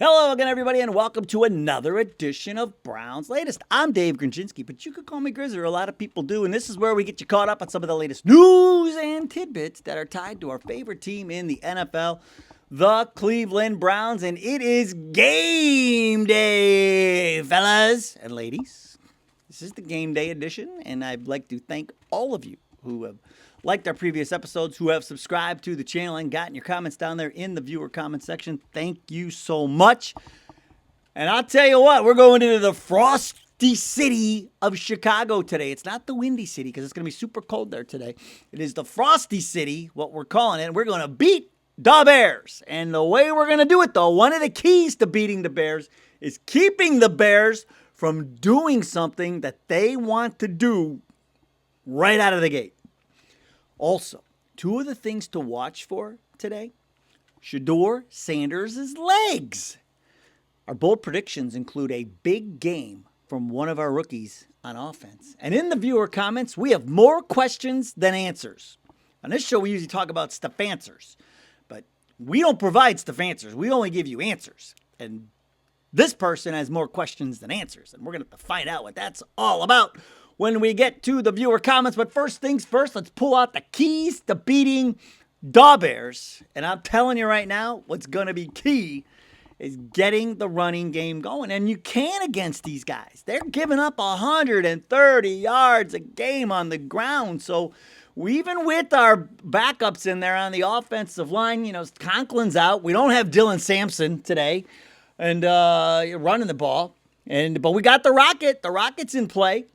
Hello again, everybody, and welcome to another edition of Brown's Latest. I'm Dave Grendzynski, but you could call me Grizzer. A lot of people do, and this is where we get you caught up on some of the latest news and tidbits that are tied to our favorite team in the NFL, the Cleveland Browns, and it is game day, fellas and ladies. This is the game day edition, and I'd like to thank all of you who have liked our previous episodes, who have subscribed to the channel and gotten your comments down there in the viewer comment section. Thank you so much. And I'll tell you what, we're going into the frosty city of Chicago today. It's not the windy city because it's going to be super cold there today. It is the frosty city, what we're calling it. We're going to beat the Bears. And the way we're going to do it, though, one of the keys to beating the Bears is keeping the Bears from doing something that they want to do right out of the gate. Also, two of the things to watch for today, Shedeur Sanders' legs. Our bold predictions include a big game from one of our rookies on offense. And in the viewer comments, we have more questions than answers. On this show, we usually talk about stuff answers, but we don't provide stuff answers. We only give you answers. And this person has more questions than answers, and we're going to have to find out what that's all about when we get to the viewer comments. But first things first, let's pull out the keys to beating the Bears. And I'm telling you right now, what's going to be key is getting the running game going. And you can against these guys. They're giving up 130 yards a game on the ground. So even with our backups in there on the offensive line, Conklin's out. We don't have Dylan Sampson today and running the ball. But we got the Rocket. The Rocket's in play.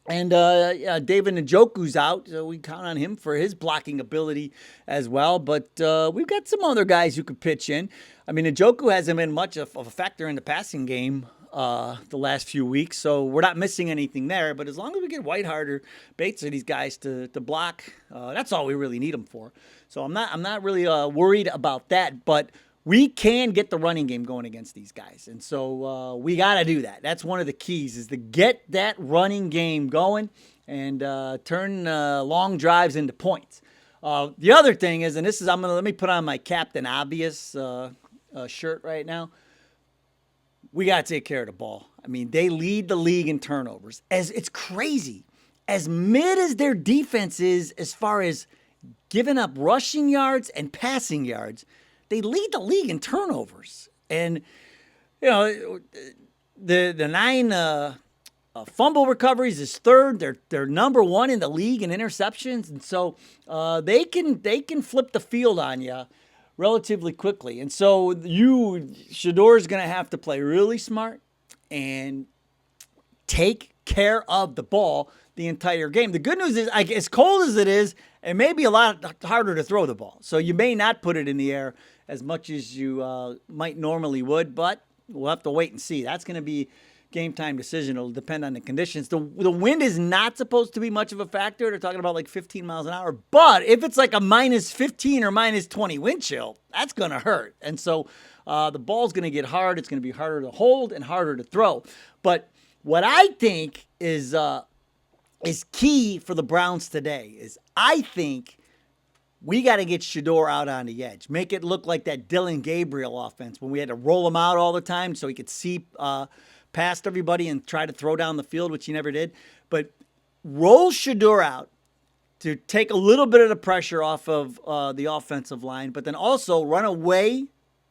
And David Njoku's out, so we count on him for his blocking ability as well. But we've got some other guys who could pitch in. I mean, Njoku hasn't been much of a factor in the passing game the last few weeks, so we're not missing anything there. But as long as we get Whiteheart or Bates or these guys to block, that's all we really need them for. So I'm not really worried about that. But we can get the running game going against these guys. And so we got to do that. That's one of the keys, is to get that running game going and turn long drives into points. The other thing is, and this is, let me put on my Captain Obvious shirt right now. We got to take care of the ball. I mean, they lead the league in turnovers. It's crazy. As mid as their defense is as far as giving up rushing yards and passing yards, they lead the league in turnovers. And, the 9 fumble recoveries is third. They're number one in the league in interceptions. And so they can flip the field on you relatively quickly. And so Shedeur is going to have to play really smart and take care of the ball the entire game. The good news is, as cold as it is, it may be a lot harder to throw the ball. So you may not put it in the air as much as you might normally would, but we'll have to wait and see. That's going to be game time decision. It'll depend on the conditions. The wind is not supposed to be much of a factor. They're talking about like 15 miles an hour. But if it's like a minus 15 or minus 20 wind chill, that's going to hurt. And so the ball's going to get hard. It's going to be harder to hold and harder to throw. But what I think is key for the Browns today is, I think we got to get Shedeur out on the edge. Make it look like that Dylan Gabriel offense when we had to roll him out all the time so he could see past everybody and try to throw down the field, which he never did. But roll Shedeur out to take a little bit of the pressure off of the offensive line, but then also run away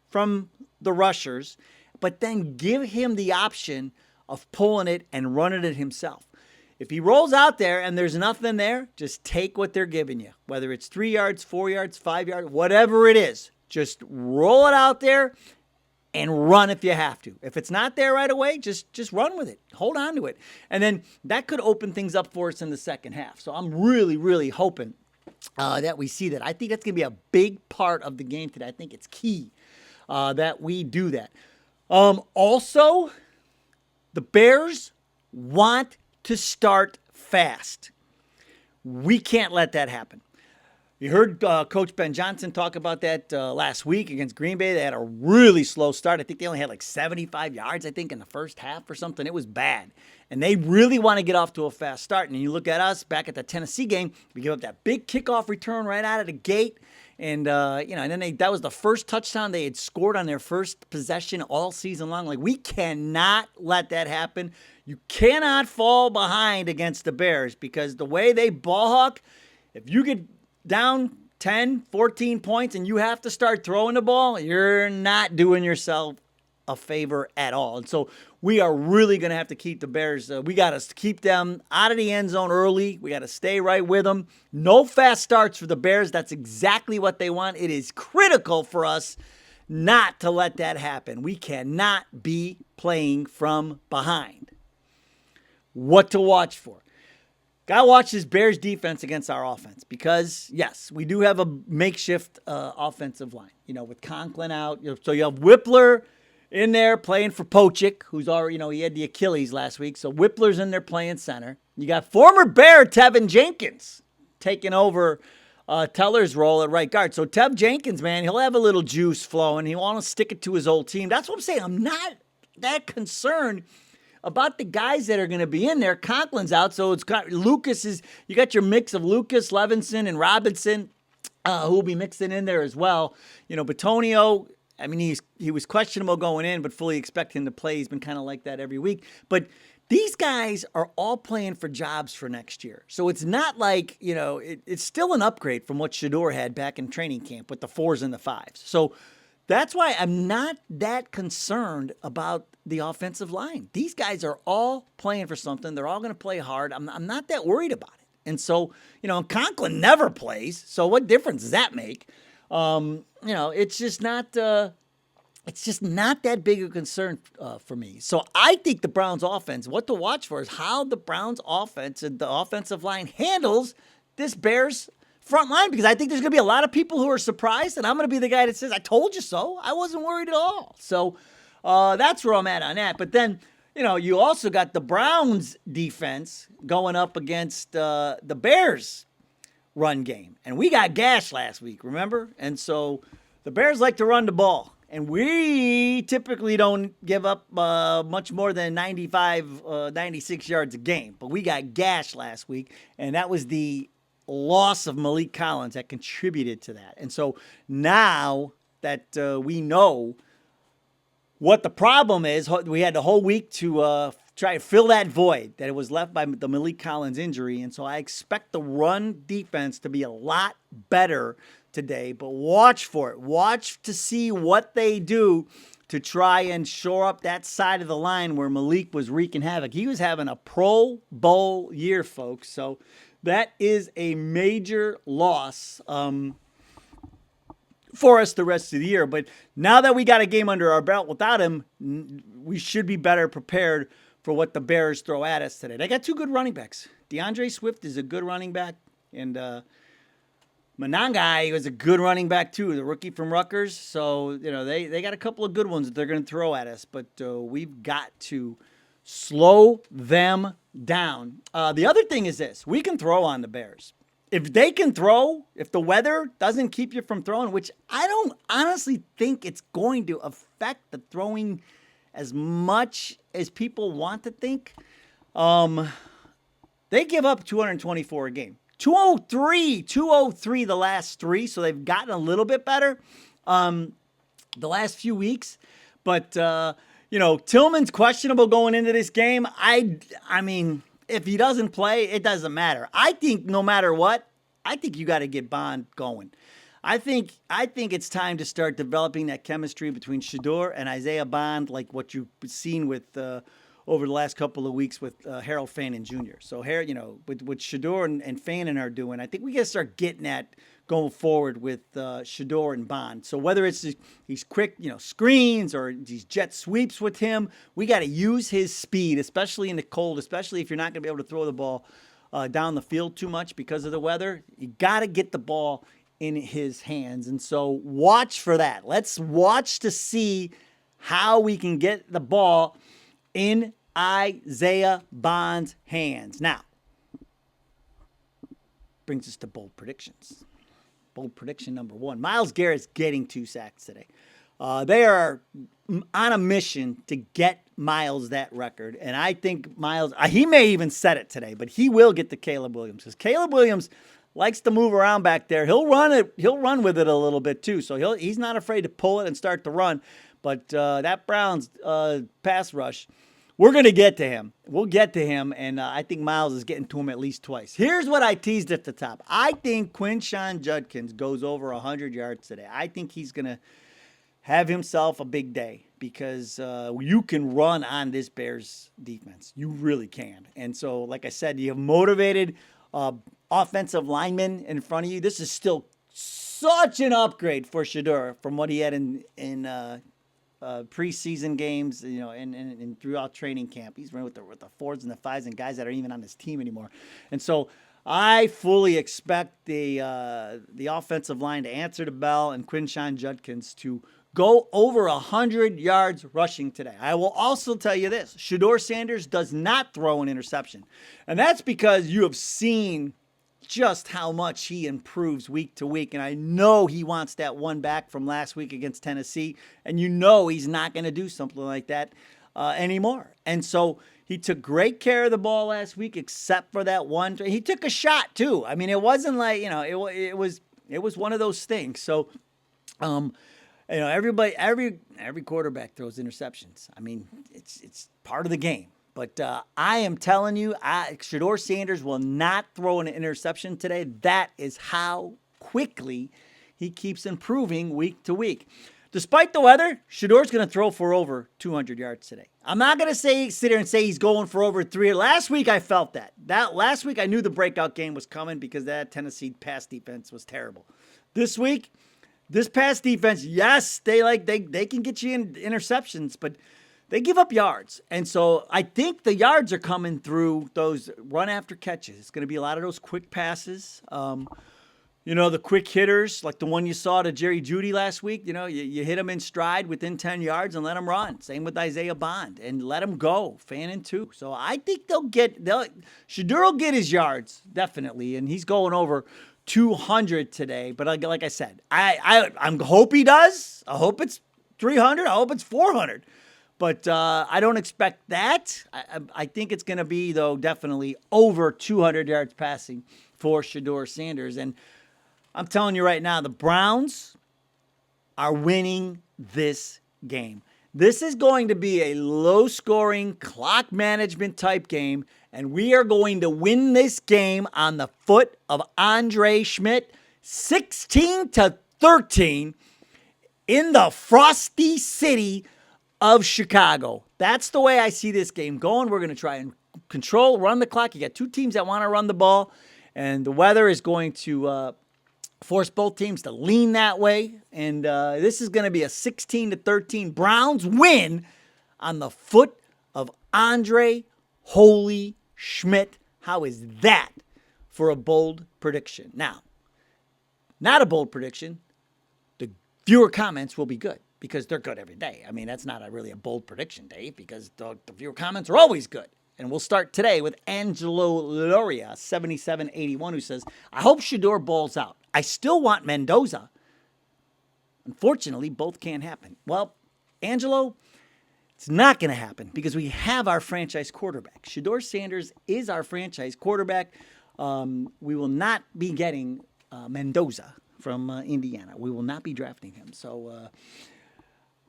from the rushers, but then give him the option of pulling it and running it himself. If he rolls out there and there's nothing there, just take what they're giving you. Whether it's 3 yards, 4 yards, 5 yards, whatever it is. Just roll it out there and run if you have to. If it's not there right away, just run with it. Hold on to it. And then that could open things up for us in the second half. So I'm really, really hoping that we see that. I think that's going to be a big part of the game today. I think it's key that we do that. Also, the Bears want to start fast. We can't let that happen. You heard Coach Ben Johnson talk about that last week against Green Bay. They had a really slow start. I think they only had like 75 yards, in the first half or something. It was bad. And they really want to get off to a fast start. And you look at us back at the Tennessee game, we give up that big kickoff return right out of the gate. And, and then that was the first touchdown they had scored on their first possession all season long. Like, we cannot let that happen. You cannot fall behind against the Bears because the way they ball hawk, if you get down 10, 14 points and you have to start throwing the ball, you're not doing yourself a favor at all. And so we are really going to have to keep the Bears. We got to keep them out of the end zone early. We got to stay right with them. No fast starts for the Bears. That's exactly what they want. It is critical for us not to let that happen. We cannot be playing from behind. What to watch for? Got to watch this Bears defense against our offense because, yes, we do have a makeshift offensive line, with Conklin out. So you have Whippler in there playing for Pochik, who's already, he had the Achilles last week. So Whippler's in there playing center. You got former Bear Tevin Jenkins taking over Teller's role at right guard. So Tev Jenkins, man, he'll have a little juice flowing. He want to stick it to his old team. That's what I'm saying. I'm not that concerned about the guys that are going to be in there. Conklin's out, so it's got you got your mix of Lucas, Levinson, and Robinson, who will be mixing in there as well. Batonio, I mean, he was questionable going in, but fully expect him to play. He's been kind of like that every week. But these guys are all playing for jobs for next year. So it's not like, it's still an upgrade from what Shedeur had back in training camp with the 4s and the 5s. So that's why I'm not that concerned about the offensive line. These guys are all playing for something. They're all going to play hard. I'm not that worried about it. And so, Conklin never plays. So what difference does that make? It's just not that big a concern for me. So I think the Browns offense, what to watch for is how the Browns offense and the offensive line handles this Bears front line, because I think there's going to be a lot of people who are surprised, and I'm going to be the guy that says, I told you so. I wasn't worried at all. So that's where I'm at on that. But then, you also got the Browns defense going up against the Bears run game. And we got gashed last week, remember? And so the Bears like to run the ball. And we typically don't give up much more than 95, 96 yards a game. But we got gashed last week, and that was the loss of Malik Collins that contributed to that. And so now that we know what the problem is, we had the whole week to try to fill that void that it was left by the Malik Collins injury. And so I expect the run defense to be a lot better today, but watch for it. Watch to see what they do to try and shore up that side of the line where Malik was wreaking havoc. He was having a Pro Bowl year, folks. So that is a major loss for us the rest of the year. But now that we got a game under our belt without him, we should be better prepared for what the Bears throw at us today. They got 2 good running backs. DeAndre Swift is a good running back, and Monangai was a good running back too, the rookie from Rutgers. So, they got a couple of good ones that they're going to throw at us, but we've got to slow them down. The other thing is this. We can throw on the Bears. If they can throw, if the weather doesn't keep you from throwing, which I don't honestly think it's going to affect the throwing as much as people want to think, they give up 224 a game. 203 the last 3, so they've gotten a little bit better the last few weeks. But, Tillman's questionable going into this game. I mean, if he doesn't play, it doesn't matter. I think no matter what, I think you got to get Bond going. I think it's time to start developing that chemistry between Shedeur and Isaiah Bond, like what you've seen with over the last couple of weeks with Harold Fannin Jr. So, with Shedeur and Fannin are doing, I think we got to start getting that going forward with Shedeur and Bond. So whether it's these quick, screens or these jet sweeps with him, we got to use his speed, especially in the cold, especially if you're not going to be able to throw the ball down the field too much because of the weather. You got to get the ball in his hands. And so watch for that. Let's watch to see how we can get the ball in Isaiah Bond's hands. Now, brings us to bold predictions. Bold prediction number 1. Myles Garrett's getting 2 sacks today. They are on a mission to get Myles that record. And I think Myles, he may even set it today, but he will get to Caleb Williams. Because Caleb Williams, likes to move around back there. He'll run it. He'll run with it a little bit too. So he's not afraid to pull it and start to run. But that Browns pass rush, we're going to get to him. We'll get to him, and I think Myles is getting to him at least twice. Here's what I teased at the top. I think Quinshon Judkins goes over 100 yards today. I think he's going to have himself a big day because you can run on this Bears defense. You really can. And so, like I said, you have motivated offensive linemen in front of you. This is still such an upgrade for Shedeur from what he had in preseason games, and throughout training camp. He's running with the fours and the fives and guys that aren't even on his team anymore. And so I fully expect the offensive line to answer the bell and Quinshon Judkins to go over 100 yards rushing today. I will also tell you this. Shedeur Sanders does not throw an interception. And that's because you have seen just how much he improves week to week. And I know he wants that one back from last week against Tennessee. And you know he's not going to do something like that anymore. And so he took great care of the ball last week, except for that one. He took a shot too. I mean, it wasn't like, it was one of those things. So, everybody, every quarterback throws interceptions. I mean, it's part of the game. But I am telling you, Shedeur Sanders will not throw an interception today. That is how quickly he keeps improving week to week. Despite the weather, Shedeur's going to throw for over 200 yards today. I'm not going to sit here and say he's going for over 300. Last week, I felt that. Last week, I knew the breakout game was coming because that Tennessee pass defense was terrible. This week, this pass defense, yes, they can get you in interceptions, but they give up yards. And so I think the yards are coming through those run after catches. It's going to be a lot of those quick passes. The quick hitters, like the one you saw to Jerry Jeudy last week. You hit him in stride within 10 yards and let him run. Same with Isaiah Bond. And let him go, fan in two. So I think Shedeur will get his yards, definitely. And he's going over 200 today. But like I said, I hope he does. I hope it's 300. I hope it's 400. But I don't expect that. I think it's going to be, though, definitely over 200 yards passing for Shedeur Sanders. And I'm telling you right now, the Browns are winning this game. This is going to be a low-scoring, clock management type game, and we are going to win this game on the foot of Andre Schmidt, 16-13 in the Frosty City of Chicago. That's the way I see this game going. We're going to try and run the clock. You got two teams that want to run the ball, and the weather is going to force both teams to lean that way. And this is going to be a 16-13 Browns win on the foot of Andre Holy Schmidt. How is that for a bold prediction? Now, not a bold prediction. The viewer comments will be good, because they're good every day. I mean, that's not really a bold prediction, Dave, because the viewer comments are always good. And we'll start today with Angelo Loria, 7781, who says, I hope Shedeur balls out. I still want Mendoza. Unfortunately, both can't happen. Well, Angelo, it's not going to happen because we have our franchise quarterback. Shedeur Sanders is our franchise quarterback. We will not be getting Mendoza from Indiana. We will not be drafting him. So,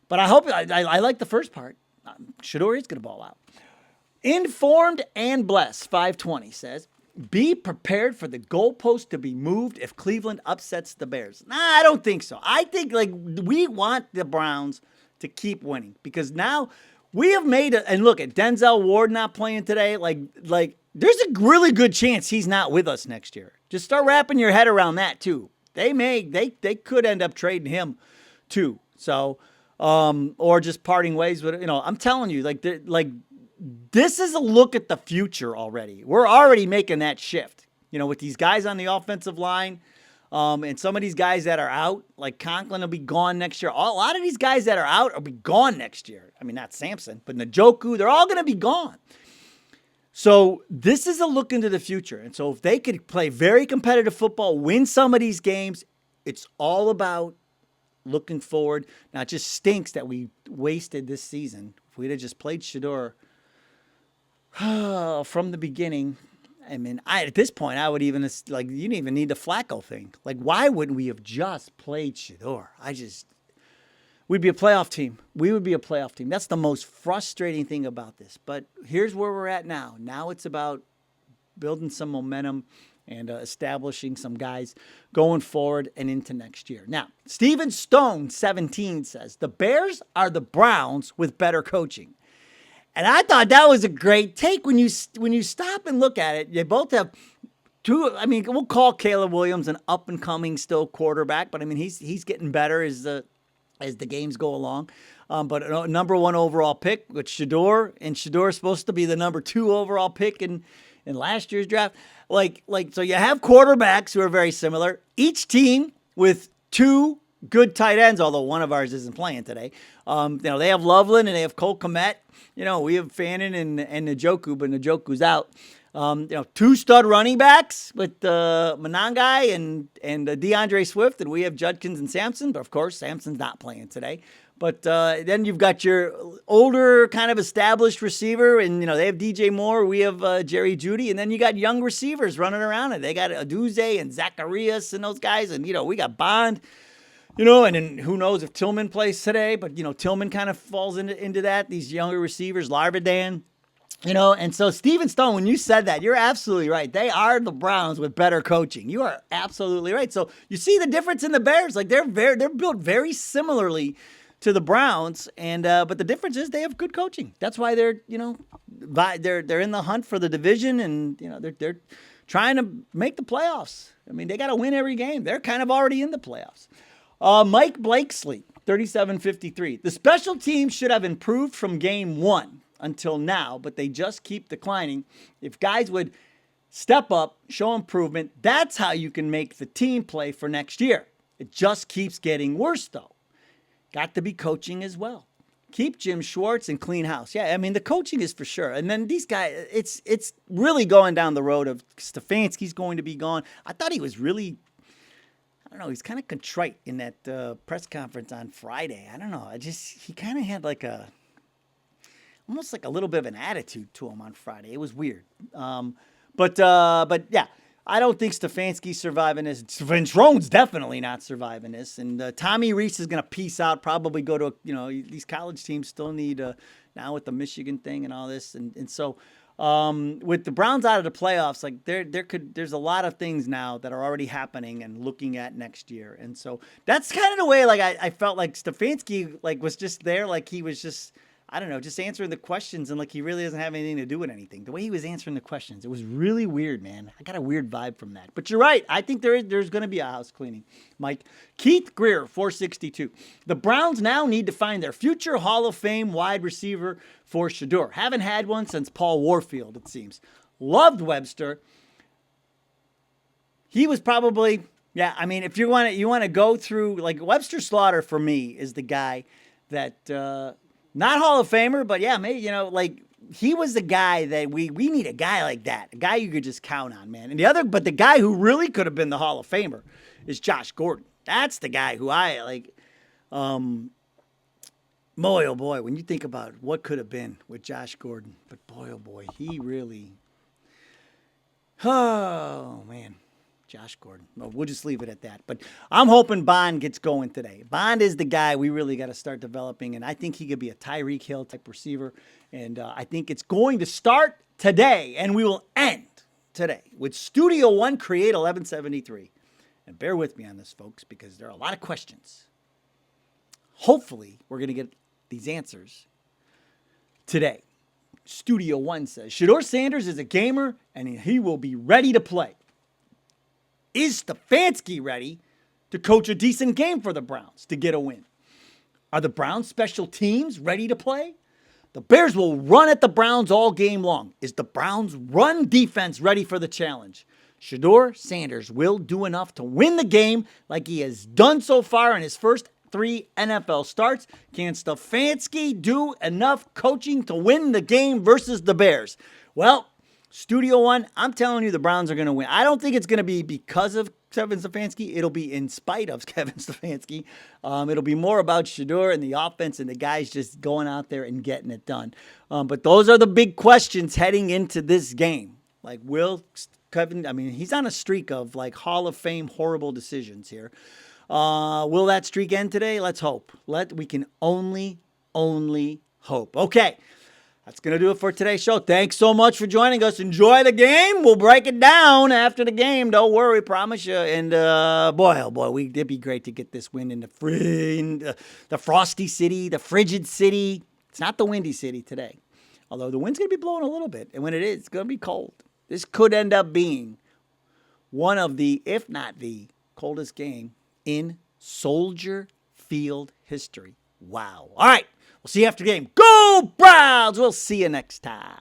but I hope, I like the first part. Shedeur is going to ball out. Informed and Blessed, 520 says, be prepared for the goalpost to be moved if Cleveland upsets the Bears. Nah, I don't think so. I think we want the Browns to keep winning because now we have made and look at Denzel Ward not playing today. Like there's a really good chance he's not with us next year. Just start wrapping your head around that too. They could end up trading him too. So, or just parting ways with, I'm telling you, this is a look at the future already. We're already making that shift, with these guys on the offensive line, and some of these guys that are out, like Conklin will be gone next year. A lot of these guys that are out will be gone next year. I mean, not Sampson, but Njoku, they're all going to be gone. So this is a look into the future. And so if they could play very competitive football, win some of these games, it's all about looking forward. Now, it just stinks that we wasted this season. If we'd have just played Shedeur from the beginning I mean, at this point, I would even, like, you didn't even need the Flacco thing. Like, why wouldn't we have just played Shedeur? We'd be a playoff team. We would be a playoff team. That's the most frustrating thing about this. But here's where we're at now. Now it's about building some momentum and establishing some guys going forward and into next year. Now, Steven Stone, 17, says, the Bears are the Browns with better coaching. And I thought that was a great take when you stop and look at it. They both have two. I mean, we'll call Caleb Williams an up-and-coming still quarterback, but I mean, he's getting better as the games go along. But a number 1 overall pick with Shedeur, and Shedeur is supposed to be the number 2 overall pick in last year's draft. So you have quarterbacks who are very similar. Each team with 2 good tight ends, although one of ours isn't playing today. They have Loveland and they have Cole Kmet. We have Fannin and Njoku, but Njoku's out. 2 stud running backs with Monangai and DeAndre Swift, and we have Judkins and Sampson. But of course, Sampson's not playing today. But then you've got your older kind of established receiver, and they have DJ Moore. We have Jerry Jeudy, and then you got young receivers running around, and they got Aduze and Zacharias and those guys, and we got Bond. And then who knows if Tillman plays today, but, Tillman kind of falls into that, these younger receivers, Larvidan, and so Steven Stone, when you said that, you're absolutely right. They are the Browns with better coaching. You are absolutely right. So you see the difference in the Bears. Like they're built very similarly to the Browns, and but the difference is they have good coaching. That's why they're they're in the hunt for the division, and they're trying to make the playoffs. I mean, they got to win every game. They're kind of already in the playoffs. Mike Blakesley, 3753. The special teams should have improved from game 1 until now, but they just keep declining. If guys would step up, show improvement, that's how you can make the team play for next year. It just keeps getting worse, though. Got to be coaching as well. Keep Jim Schwartz and clean house. Yeah, I mean, the coaching is for sure. And then these guys, it's really going down the road of Stefanski's going to be gone. I thought he was really... I don't know. He's kind of contrite in that press conference on Friday. I don't know. He kind of had almost like a little bit of an attitude to him on Friday. It was weird. But yeah, I don't think Stefanski's surviving this. Ventrone's definitely not surviving this. And Tommy Rees is going to peace out, probably go to, these college teams still need, now with the Michigan thing and all this. And so, with the Browns out of the playoffs, like there's a lot of things now that are already happening and looking at next year. And so that's kind of the way, I felt like Stefanski, was just there. Like he was just, I don't know, just answering the questions, and like he really doesn't have anything to do with anything. The way he was answering the questions, it was really weird, man. I got a weird vibe from that. But you're right. I think there's going to be a house cleaning, Mike. Keith Greer, 462. The Browns now need to find their future Hall of Fame wide receiver for Shedeur. Haven't had one since Paul Warfield, it seems. Loved Webster. He was probably, yeah, I mean, if you want to go through, Webster Slaughter for me is the guy that... not Hall of Famer, but yeah, maybe, he was the guy that we need a guy like that, a guy you could just count on, man. And the guy who really could have been the Hall of Famer is Josh Gordon. That's the guy who I like. Boy, oh boy, when you think about what could have been with Josh Gordon, but boy, oh boy, he really, oh man. Josh Gordon. Well, we'll just leave it at that. But I'm hoping Bond gets going today. Bond is the guy we really got to start developing, and I think he could be a Tyreek Hill type receiver. And I think it's going to start today, and we will end today with Studio One Create 1173. And bear with me on this, folks, because there are a lot of questions. Hopefully, we're going to get these answers today. Studio One says, Shedeur Sanders is a gamer, and he will be ready to play. Is Stefanski ready to coach a decent game for the Browns to get a win? Are the Browns special teams ready to play? The Bears will run at the Browns all game long. Is the Browns run defense ready for the challenge? Shedeur Sanders will do enough to win the game like he has done so far in his first 3 NFL starts. Can Stefanski do enough coaching to win the game versus the Bears? Well, Studio One, I'm telling you the Browns are going to win. I don't think it's going to be because of Kevin Stefanski. It'll be in spite of Kevin Stefanski. It'll be more about Shedeur and the offense and the guys just going out there and getting it done. But those are the big questions heading into this game. Like, will Kevin, I mean, he's on a streak of like Hall of Fame horrible decisions here. Will that streak end today? Let's hope. We can only hope. Okay. That's going to do it for today's show. Thanks so much for joining us. Enjoy the game. We'll break it down after the game. Don't worry, promise you. And boy, oh boy, it'd be great to get this win in the frosty city, the frigid city. It's not the windy city today, although the wind's going to be blowing a little bit. And when it is, it's going to be cold. This could end up being one of the, if not the coldest game in Soldier Field history. Wow. All right. We'll see you after the game. Go Browns! We'll see you next time.